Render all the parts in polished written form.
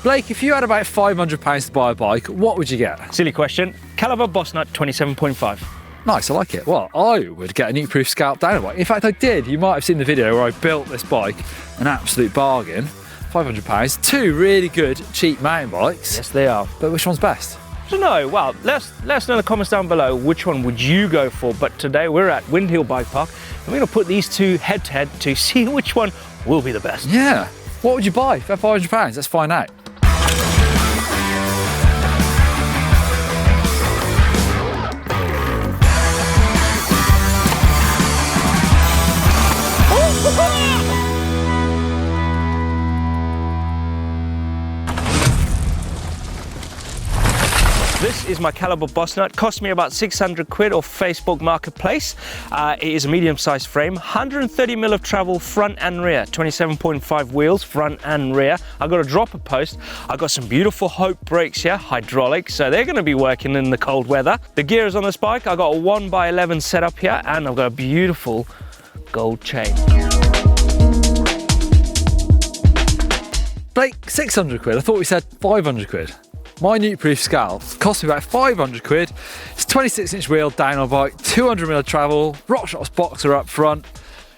Blake, if you had about £500 to buy a bike, what would you get? Silly question. Caliber Boss Nut 27.5. Nice, I like it. Well, I would get a Neat-Proof Scalp downhill bike. In fact, I did. You might have seen the video where I built this bike, an absolute bargain. £500. Two really good, cheap mountain bikes. Yes, they are. But which one's best? I don't know. Well, let us know in the comments down below which one would you go for. But today we're at Windhill Bike Park and we're going to put these two head to head to see which one will be the best. Yeah. What would you buy for £500? Let's find out. This is my Caliber Boss Nut. Cost me about 600 quid off Facebook Marketplace. It is a medium-sized frame, 130mm of travel front and rear, 27.5 wheels front and rear. I got a dropper post. I got some beautiful Hope brakes here, hydraulic, so they're going to be working in the cold weather. The gear is on this bike. I got a 1x11 setup here, and I've got a beautiful gold chain. Blake, 600 quid. I thought we said 500 quid. My Neat-Proof Scalp cost me about 500 quid. It's 26-inch wheel downhill bike, 200mm of travel, RockShox boxer up front.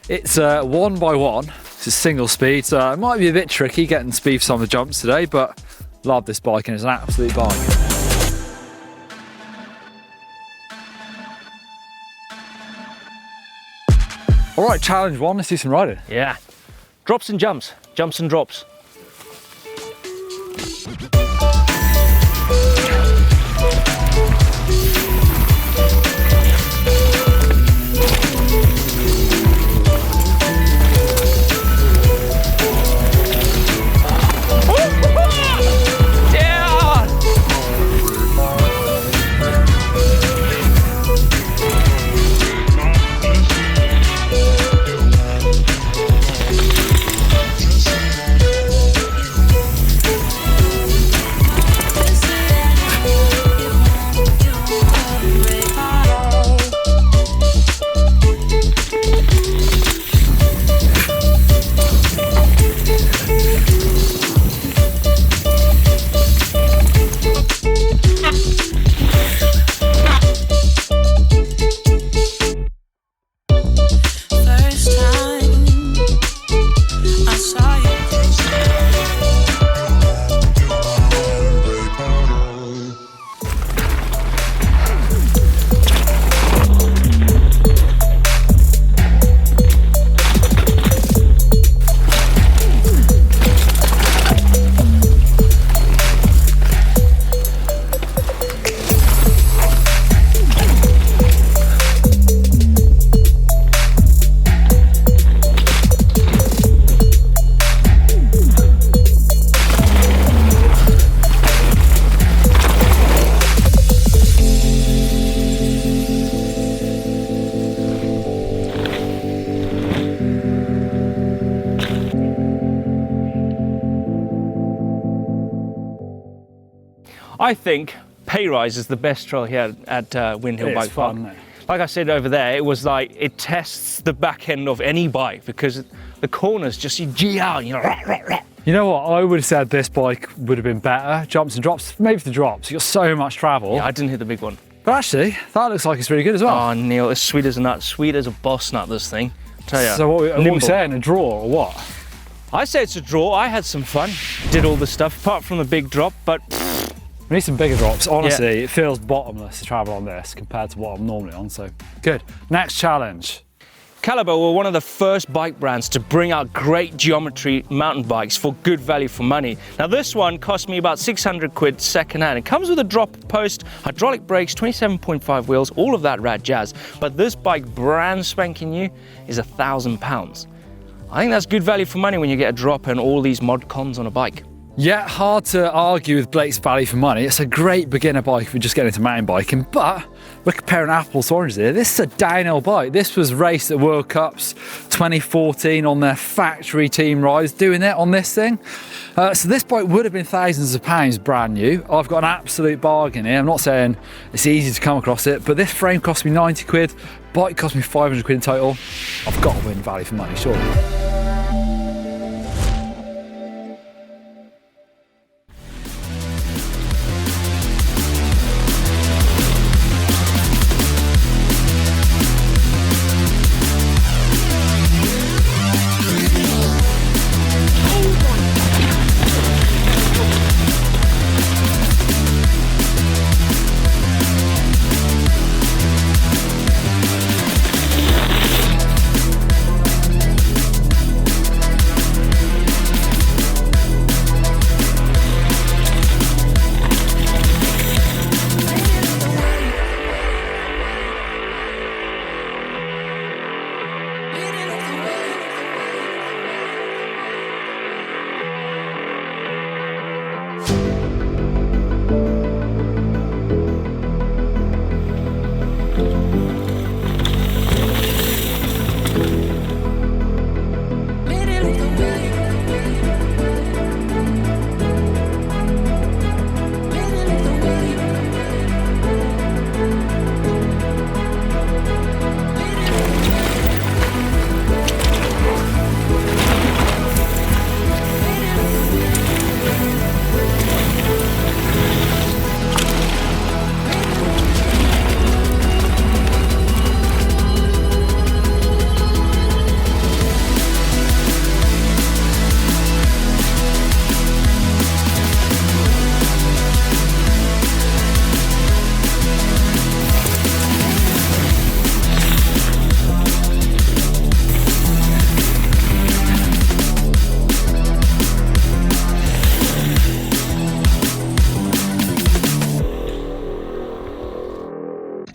It's 1x1, it's a single speed, so it might be a bit tricky getting speed for some of the jumps today, but love this bike and it's an absolute bargain. All right, challenge one, let's do some riding. Yeah. Drops and jumps, jumps and drops. I think Payrise is the best trail here at Windhill Bike Park. Like I said over there, it was like, it tests the back end of any bike because the corners just, you G out, you know. Rah, rah, rah. You know what, I would have said this bike would have been better, jumps and drops, maybe the drops, you got so much travel. Yeah, I didn't hit the big one. But actually, that looks like it's really good as well. Oh, Neil, it's sweet as a nut, sweet as a boss nut, this thing. I tell you. So what are we saying, a draw or what? I say it's a draw. I had some fun, did all the stuff, apart from the big drop, but we need some bigger drops. Honestly, yeah. It feels bottomless to travel on this compared to what I'm normally on, so good. Next challenge. Caliber were one of the first bike brands to bring out great geometry mountain bikes for good value for money. Now this one cost me about 600 quid second hand. It comes with a drop post, hydraulic brakes, 27.5 wheels, all of that rad jazz. But this bike, brand spanking new, is £1,000. I think that's good value for money when you get a drop and all these mod cons on a bike. Yeah, hard to argue with Blake's value for money. It's a great beginner bike if you're just getting into mountain biking, but we're comparing apples to oranges here. This is a downhill bike. This was raced at World Cups 2014 on their factory team rides, doing it on this thing. So this bike would have been thousands of pounds brand new. I've got an absolute bargain here. I'm not saying it's easy to come across it, but this frame cost me 90 quid. Bike cost me 500 quid in total. I've got to win value for money, surely.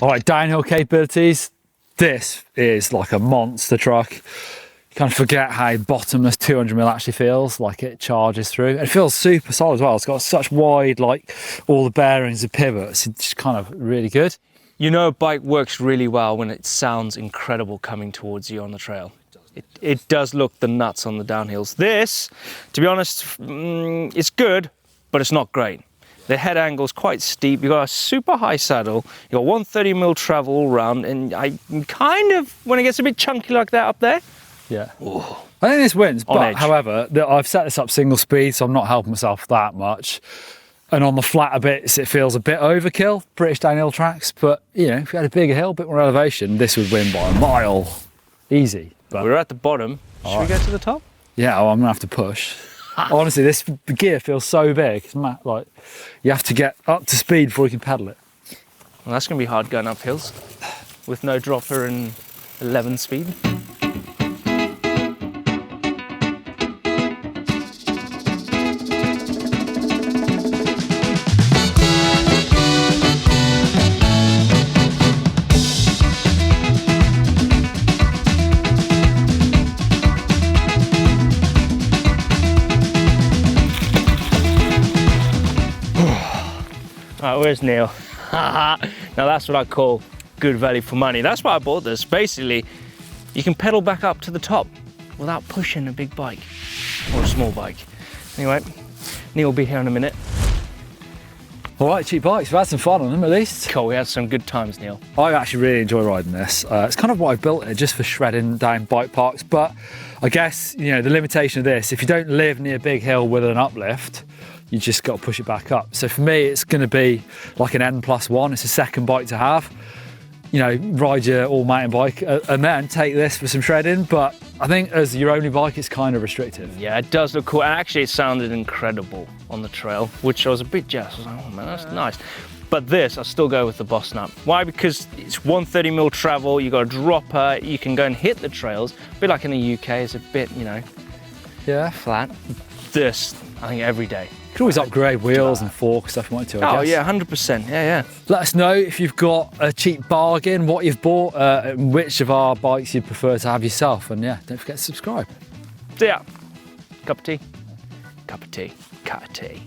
All right, downhill capabilities. This is like a monster truck. You kind of forget how bottomless 200mm actually feels, like it charges through. It feels super solid as well. It's got such wide, like all the bearings and pivots. It's just kind of really good. You know, a bike works really well when it sounds incredible coming towards you on the trail. It does look the nuts on the downhills. This, to be honest, it's good, but it's not great. The head angle is quite steep. You've got a super high saddle. You've got 130mm travel all round, and I kind of, when it gets a bit chunky like that up there, yeah. Ooh. I think this wins, On but edge. however, I've set this up single speed, so I'm not helping myself that much. And on the flatter bits, it feels a bit overkill, British downhill tracks. But, you know, if you had a bigger hill, a bit more elevation, this would win by a mile. Easy. But we're at the bottom. Should we go to the top? yeah, well, I'm going to have to push. Honestly, the gear feels so big. It's like, you have to get up to speed before you can pedal it. Well, that's going to be hard going up hills with no dropper and 11 speed. Right, where's Neil? Now that's what I call good value for money. That's why I bought this. Basically, you can pedal back up to the top without pushing a big bike or a small bike. Anyway, Neil will be here in a minute. All right, cheap bikes. We've had some fun on them at least. Cool, we had some good times, Neil. I actually really enjoy riding this. It's kind of why I built it, just for shredding down bike parks. But I guess, you know, the limitation of this, if you don't live near a big hill with an uplift, you just got to push it back up. So for me, it's going to be like an N+1. It's a second bike to have. You know, ride your all mountain bike and then take this for some shredding. But I think as your only bike, it's kind of restrictive. Yeah, it does look cool. And actually, it sounded incredible on the trail, which I was a bit jealous. I was like, oh man, that's nice. But this, I'll still go with the Boss Nut. Why? Because it's 130mm travel, you got a dropper, you can go and hit the trails. A bit like in the UK, it's a bit, you know, Yeah. flat. This, I think every day. You can always upgrade wheels and fork stuff if you want to, I Oh guess. yeah, 100%, yeah. Let us know if you've got a cheap bargain, what you've bought, and which of our bikes you'd prefer to have yourself. And yeah, don't forget to subscribe. So yeah, cup of tea, cup of tea, cup of tea.